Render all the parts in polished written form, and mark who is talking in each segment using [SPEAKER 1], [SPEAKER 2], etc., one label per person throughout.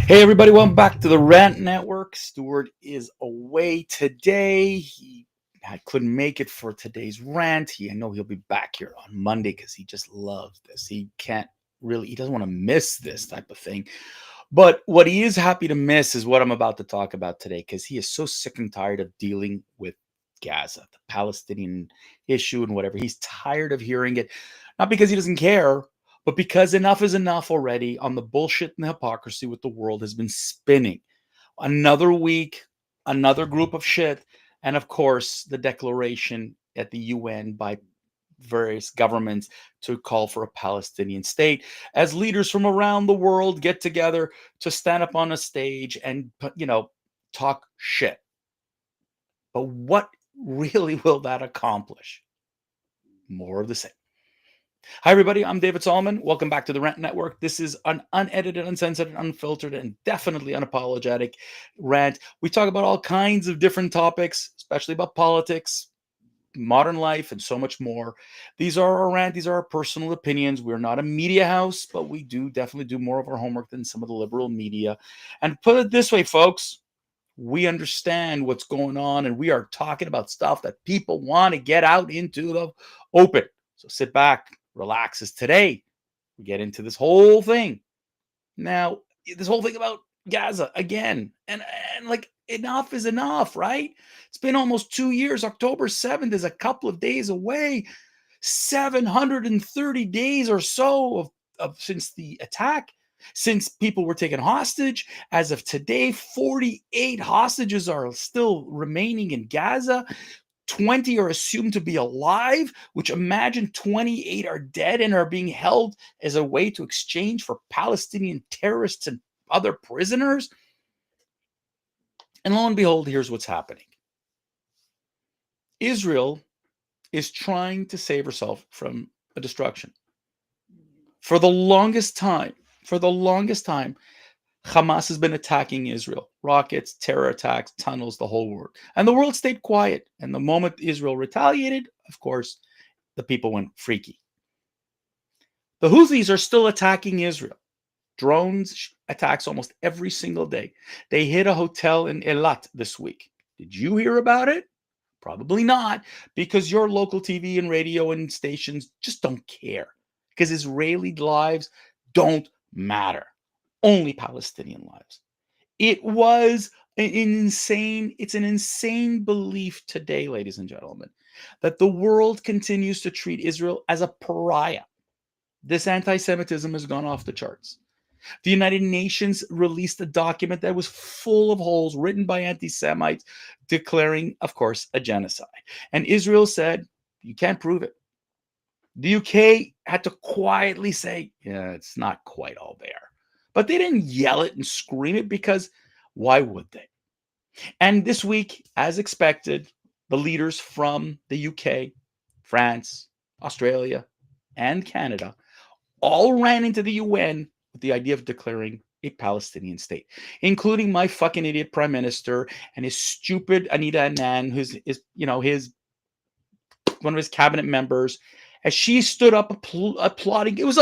[SPEAKER 1] Hey everybody, welcome back to the Rant Network. Stuart is away today. I couldn't make it for today's rant. I know he'll be back here on Monday because he just loves this. He doesn't want to miss this type of thing. But what he is happy to miss is what I'm about to talk about today because he is so sick and tired of dealing with Gaza, the Palestinian issue and whatever. He's tired of hearing it, not because he doesn't care, but because enough is enough already on the bullshit and the hypocrisy with the world has been spinning. Another week, another group of shit, and of course, the declaration at the UN by various governments to call for a Palestinian state as leaders from around the world get together to stand up on a stage and, talk shit. But what really will that accomplish? More of the same. Hi, everybody. I'm David Solomon. Welcome back to the Rant Network. This is an unedited, uncensored, unfiltered, and definitely unapologetic rant. We talk about all kinds of different topics, especially about politics, modern life, and so much more. These are our rant. These are our personal opinions. We're not a media house, but we do definitely do more of our homework than some of the liberal media. And put it this way, folks, we understand what's going on, and we are talking about stuff that people want to get out into the open. So sit back, relax, as today we get into this whole thing. Now, this whole thing about Gaza again, and like enough is enough, right? It's been almost 2 years. October 7th is a couple of days away. 730 days or so of since the attack, since people were taken hostage. As of today, 48 hostages are still remaining in Gaza. 20 are assumed to be alive, which imagine 28 are dead and are being held as a way to exchange for Palestinian terrorists and other prisoners. And lo and behold, here's what's happening. Israel is trying to save herself from a destruction. For the longest time, Hamas has been attacking Israel. Rockets, terror attacks, tunnels, the whole world. And the world stayed quiet. And the moment Israel retaliated, of course, the people went freaky. The Houthis are still attacking Israel. Drones attacks almost every single day. They hit a hotel in Eilat this week. Did you hear about it? Probably not, because your local TV and radio and stations just don't care. Because Israeli lives don't matter. Only Palestinian lives. It's an insane belief today, ladies and gentlemen, that the world continues to treat Israel as a pariah. This anti-Semitism has gone off the charts. The United Nations released a document that was full of holes written by anti-Semites declaring, of course, a genocide. And Israel said, you can't prove it. The UK had to quietly say, yeah, it's not quite all there. But they didn't yell it and scream it because why would they? And this week, as expected, the leaders from the UK, France, Australia, and Canada all ran into the UN with the idea of declaring a Palestinian state, including my fucking idiot prime minister and his stupid Anita Anand, who's his one of his cabinet members, as she stood up applauding. It was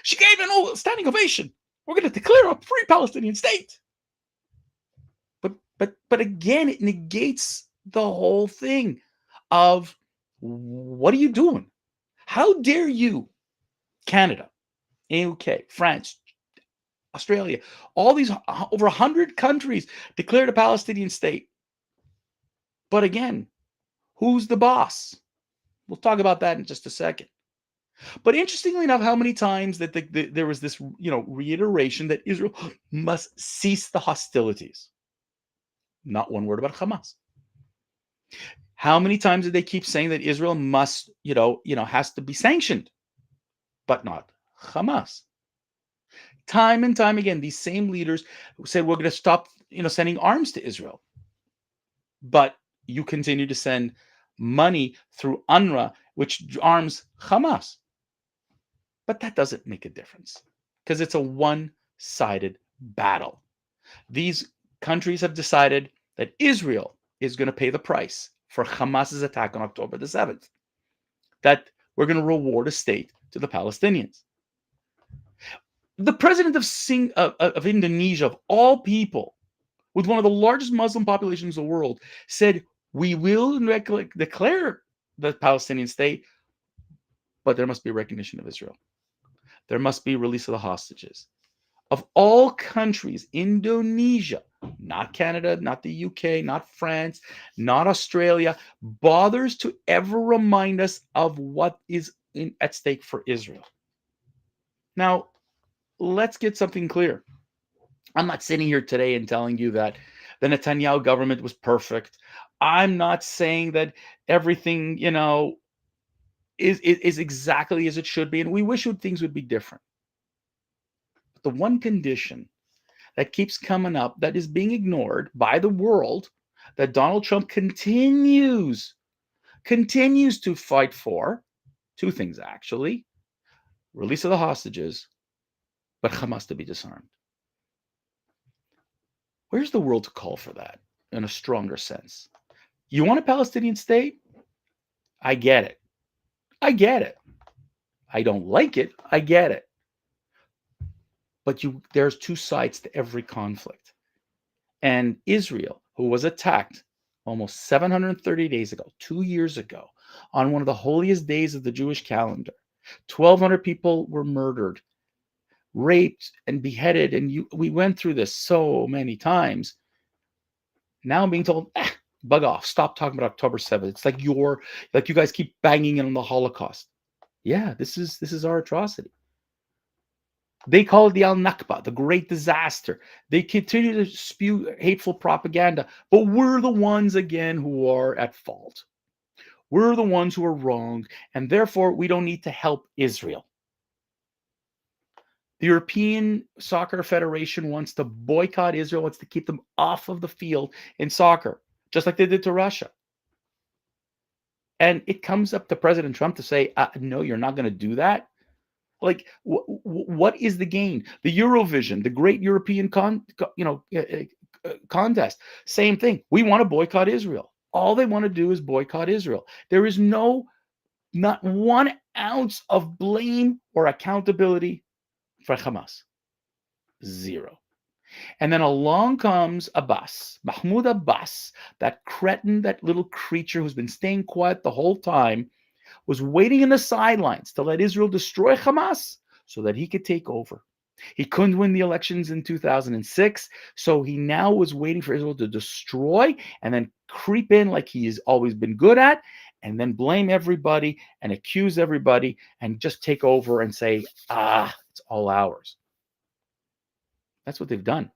[SPEAKER 1] she gave an standing ovation. We're going to declare a free Palestinian state. But again, it negates the whole thing of what are you doing? How dare you, Canada, UK, France, Australia, all these over 100 countries declared a Palestinian state. But again, who's the boss? We'll talk about that in just a second. But interestingly enough, how many times that there was this, reiteration that Israel must cease the hostilities. Not one word about Hamas. How many times did they keep saying that Israel must, has to be sanctioned, but not Hamas? Time and time again, these same leaders said we're going to stop, sending arms to Israel, but you continue to send money through UNRWA, which arms Hamas. But that doesn't make a difference because it's a one-sided battle. These countries have decided that Israel is going to pay the price for Hamas's attack on October the 7th, that we're going to reward a state to the Palestinians. The president of Indonesia, of all people, with one of the largest Muslim populations in the world, said, we will declare the Palestinian state, but there must be recognition of Israel. There must be release of the hostages. Of all countries, Indonesia, not Canada, not the UK, not France, not Australia, bothers to ever remind us of what is at stake for Israel. Now, let's get something clear. I'm not sitting here today and telling you that the Netanyahu government was perfect. I'm not saying that everything, is exactly as it should be, and we wish things would be different. But the one condition that keeps coming up that is being ignored by the world, that Donald Trump continues to fight for, two things actually: release of the hostages, but Hamas to be disarmed. Where's the world to call for that in a stronger sense? You want a Palestinian state? I get it. I get it. I don't like it. I get it. But there's two sides to every conflict. And Israel, who was attacked almost 730 days ago, 2 years ago, on one of the holiest days of the Jewish calendar, 1,200 people were murdered, raped, and beheaded. And we went through this so many times. Now I'm being told, bug off, stop talking about October 7th. It's like you guys keep banging on the Holocaust. Yeah, this is our atrocity. They call it the Al-Nakba, the great disaster. They continue to spew hateful propaganda, but we're the ones, again, who are at fault. We're the ones who are wrong, and therefore we don't need to help Israel. The European Soccer Federation wants to boycott Israel, wants to keep them off of the field in soccer, just like they did to Russia. And it comes up to President Trump to say, no, you're not going to do that. Like, what is the gain? The Eurovision, the great European contest, same thing. We want to boycott Israel. All they want to do is boycott Israel. There is not 1 ounce of blame or accountability for Hamas. Zero. And then along comes Mahmoud Abbas, that cretin, that little creature who's been staying quiet the whole time, was waiting in the sidelines to let Israel destroy Hamas so that he could take over. He couldn't win the elections in 2006, so he now was waiting for Israel to destroy and then creep in like he has always been good at, and then blame everybody and accuse everybody and just take over and say, it's all ours. That's what they've done.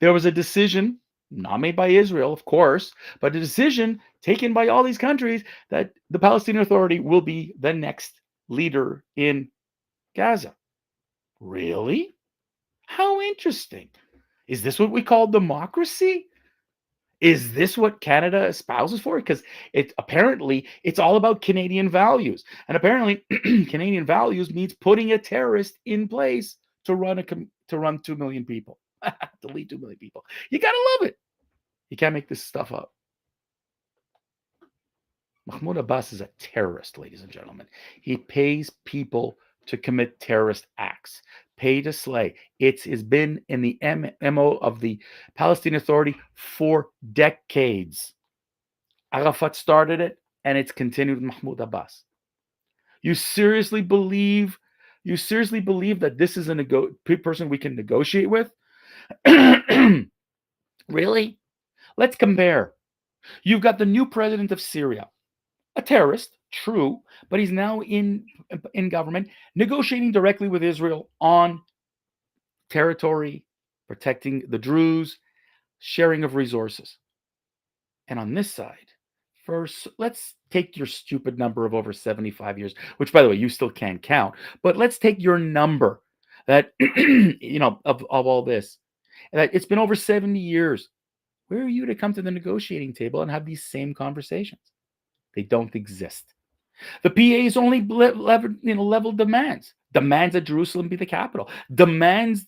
[SPEAKER 1] There was a decision, not made by Israel, of course, but a decision taken by all these countries that the Palestinian Authority will be the next leader in Gaza. Really? How interesting. Is this what we call democracy? Is this what Canada espouses for? Because apparently it's all about Canadian values. And apparently Canadian values means putting a terrorist in place to run 2 million people. To lead 2 million people. You got to love it. You can't make this stuff up. Mahmoud Abbas is a terrorist, ladies and gentlemen. He pays people to commit terrorist acts, pay to slay. It's been in the MO of the Palestinian Authority for decades. Arafat started it, and it's continued with Mahmoud Abbas. You seriously believe that this is a person we can negotiate with? Really? Let's compare. You've got the new president of Syria, a terrorist, true, but he's now in government, negotiating directly with Israel on territory, protecting the Druze, sharing of resources. And on this side, first, let's take your stupid number of over 75 years, which, by the way, you still can't count, but let's take your number that, of all this, that it's been over 70 years. Where are you to come to the negotiating table and have these same conversations? They don't exist. The PA's only level demands that Jerusalem be the capital, demands,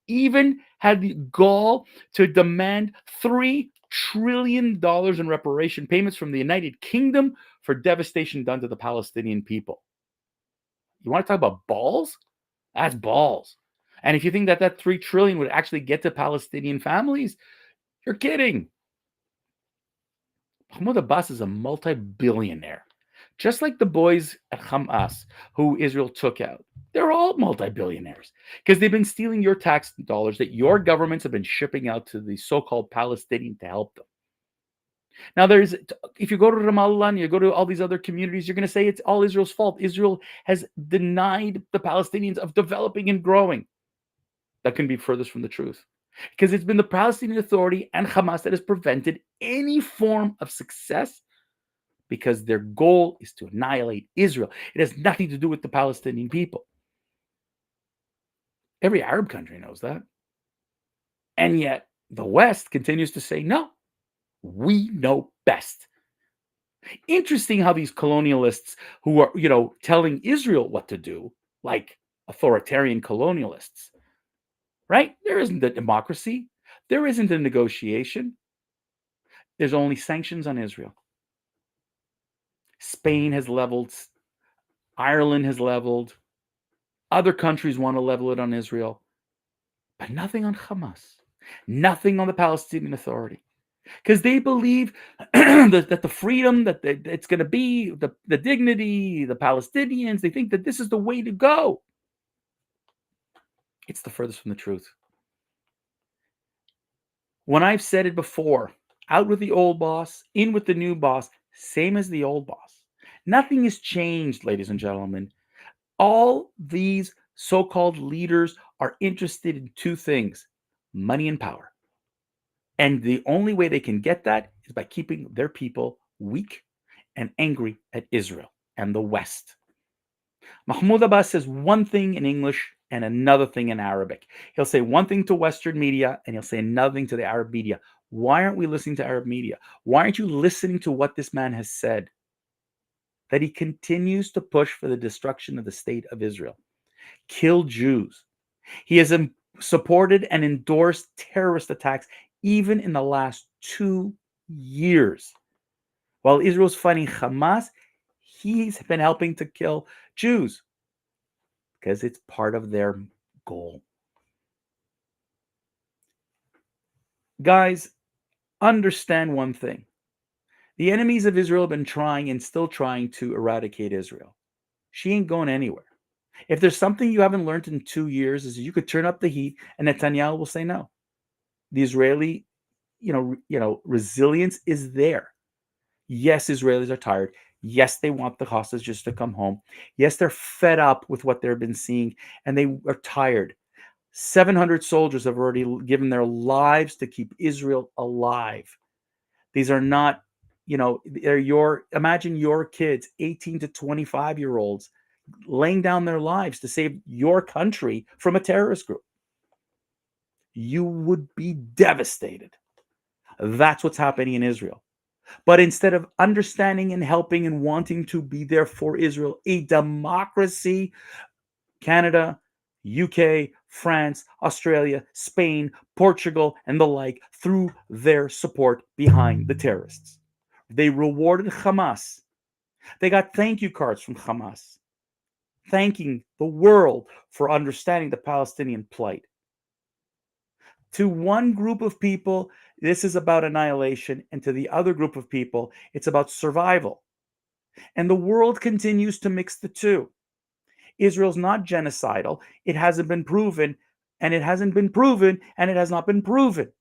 [SPEAKER 1] even had the gall to demand $3 trillion in reparation payments from the United Kingdom for devastation done to the Palestinian people. You want to talk about balls? That's balls. And if you think that that 3 trillion would actually get to Palestinian families, you're kidding. Mahmoud Abbas is a multi-billionaire. Just like the boys at Hamas who Israel took out. They're all multi-billionaires because they've been stealing your tax dollars that your governments have been shipping out to the so-called Palestinian to help them. Now, if you go to Ramallah and you go to all these other communities, you're going to say it's all Israel's fault. Israel has denied the Palestinians of developing and growing. That can be furthest from the truth. Because it's been the Palestinian Authority and Hamas that has prevented any form of success because their goal is to annihilate Israel. It has nothing to do with the Palestinian people. Every Arab country knows that. And yet the West continues to say, no, we know best. Interesting how these colonialists who are, telling Israel what to do, like authoritarian colonialists, right? There isn't a democracy. There isn't a negotiation. There's only sanctions on Israel. Spain has leveled. Ireland has leveled. Other countries want to level it on Israel. But nothing on Hamas. Nothing on the Palestinian Authority. Because they believe that the freedom that it's going to be, the dignity, the Palestinians, they think that this is the way to go. It's the furthest from the truth. When I've said it before, out with the old boss, in with the new boss, same as the old boss. Nothing has changed, ladies and gentlemen. All these so-called leaders are interested in two things: money and power. And the only way they can get that is by keeping their people weak and angry at Israel and the West. Mahmoud Abbas says one thing in English and another thing in Arabic. He'll say one thing to Western media and he'll say another thing to the Arab media. Why aren't we listening to Arab media? Why aren't you listening to what this man has said? That he continues to push for the destruction of the state of Israel. Kill Jews. He has supported and endorsed terrorist attacks even in the last 2 years. While Israel's fighting Hamas, he's been helping to kill Jews because it's part of their goal. Guys, understand one thing. The enemies of Israel have been trying and still trying to eradicate Israel. She ain't going anywhere. If there's something you haven't learned in 2 years, is you could turn up the heat and Netanyahu will say no. The Israeli, resilience is there. Yes, Israelis are tired. Yes, they want the hostages to come home. Yes, they're fed up with what they've been seeing and they are tired. 700 soldiers have already given their lives to keep Israel alive. These are not, imagine your kids, 18 to 25-year-olds, laying down their lives to save your country from a terrorist group. You would be devastated. That's what's happening in Israel. But instead of understanding and helping and wanting to be there for Israel, a democracy, Canada, UK, France, Australia, Spain, Portugal, and the like, threw their support behind the terrorists. They rewarded Hamas. They got thank you cards from Hamas, thanking the world for understanding the Palestinian plight. To one group of people, this is about annihilation, and to the other group of people, it's about survival. And the world continues to mix the two. Israel's not genocidal. It hasn't been proven, and it hasn't been proven, and it has not been proven.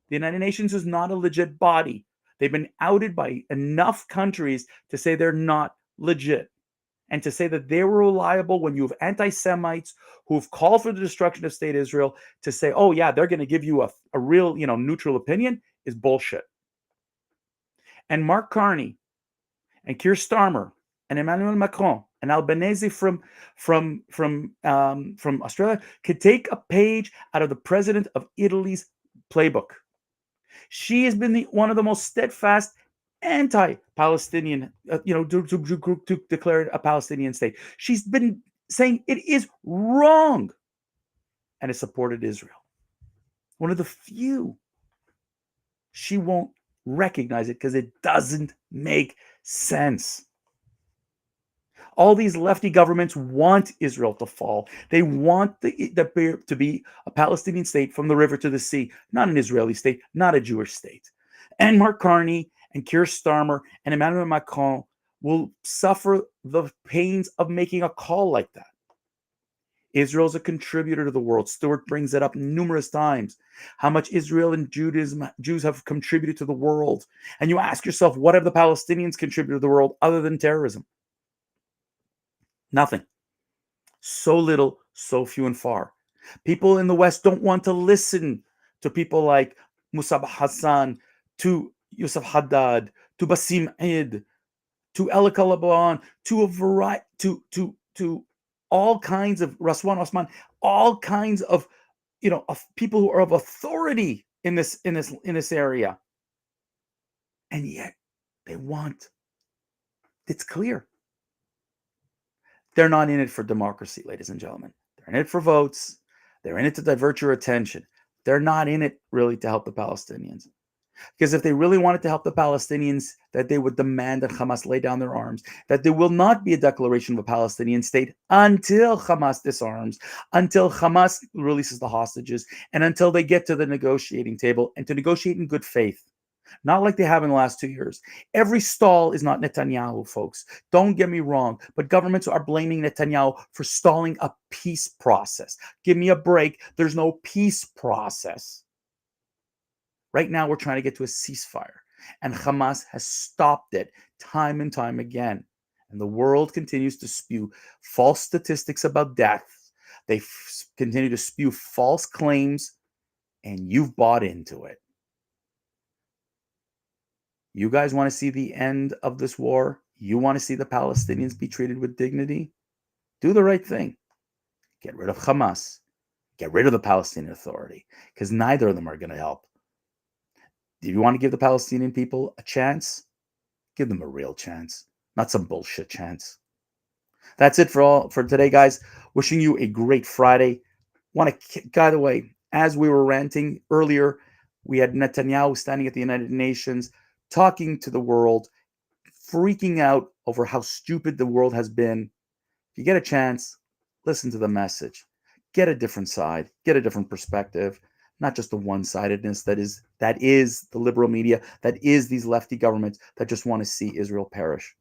[SPEAKER 1] The United Nations is not a legit body. They've been outed by enough countries to say they're not legit, and to say that they were reliable when you have anti-Semites who've called for the destruction of state Israel to say, oh yeah, they're going to give you a real, neutral opinion is bullshit. And Mark Carney and Keir Starmer and Emmanuel Macron and Albanese from Australia could take a page out of the president of Italy's playbook. She has been one of the most steadfast anti-Palestinian, to declare a Palestinian state. She's been saying it is wrong and has supported Israel. One of the few. She won't recognize it because it doesn't make sense. All these lefty governments want Israel to fall. They want to be a Palestinian state from the river to the sea, not an Israeli state, not a Jewish state. And Mark Carney and Keir Starmer and Emmanuel Macron will suffer the pains of making a call like that. Israel's a contributor to the world. Stewart brings it up numerous times, how much Israel and Jews have contributed to the world. And you ask yourself, what have the Palestinians contributed to the world other than terrorism? Nothing. So little, so few and far. People in the West don't want to listen to people like Musab Hassan, to Yusuf Haddad, to Basim Eid, to Ella Kalaban, to a variety, to all kinds of Raswan Osman, all kinds of of people who are of authority in this area, and yet they want. It's clear they're not in it for democracy, ladies and gentlemen. They're in it for votes. They're in it to divert your attention. They're not in it really to help the Palestinians. Because if they really wanted to help the Palestinians, that they would demand that Hamas lay down their arms, that there will not be a declaration of a Palestinian state until Hamas disarms, until Hamas releases the hostages, and until they get to the negotiating table and to negotiate in good faith. Not like they have in the last 2 years. Every stall is not Netanyahu, folks. Don't get me wrong, but governments are blaming Netanyahu for stalling a peace process. Give me a break. There's no peace process. Right now, we're trying to get to a ceasefire, and Hamas has stopped it time and time again. And the world continues to spew false statistics about death. They continue to spew false claims, and you've bought into it. You guys want to see the end of this war? You want to see the Palestinians be treated with dignity? Do the right thing. Get rid of Hamas. Get rid of the Palestinian Authority, because neither of them are going to help. If you want to give the Palestinian people a chance, give them a real chance, not some bullshit chance. That's it for today, guys. Wishing you a great Friday. By the way, as we were ranting earlier, we had Netanyahu standing at the United Nations, talking to the world, freaking out over how stupid the world has been. If you get a chance, listen to the message. Get a different side. Get a different perspective. Not just the one-sidedness that is the liberal media, that is these lefty governments that just want to see Israel perish.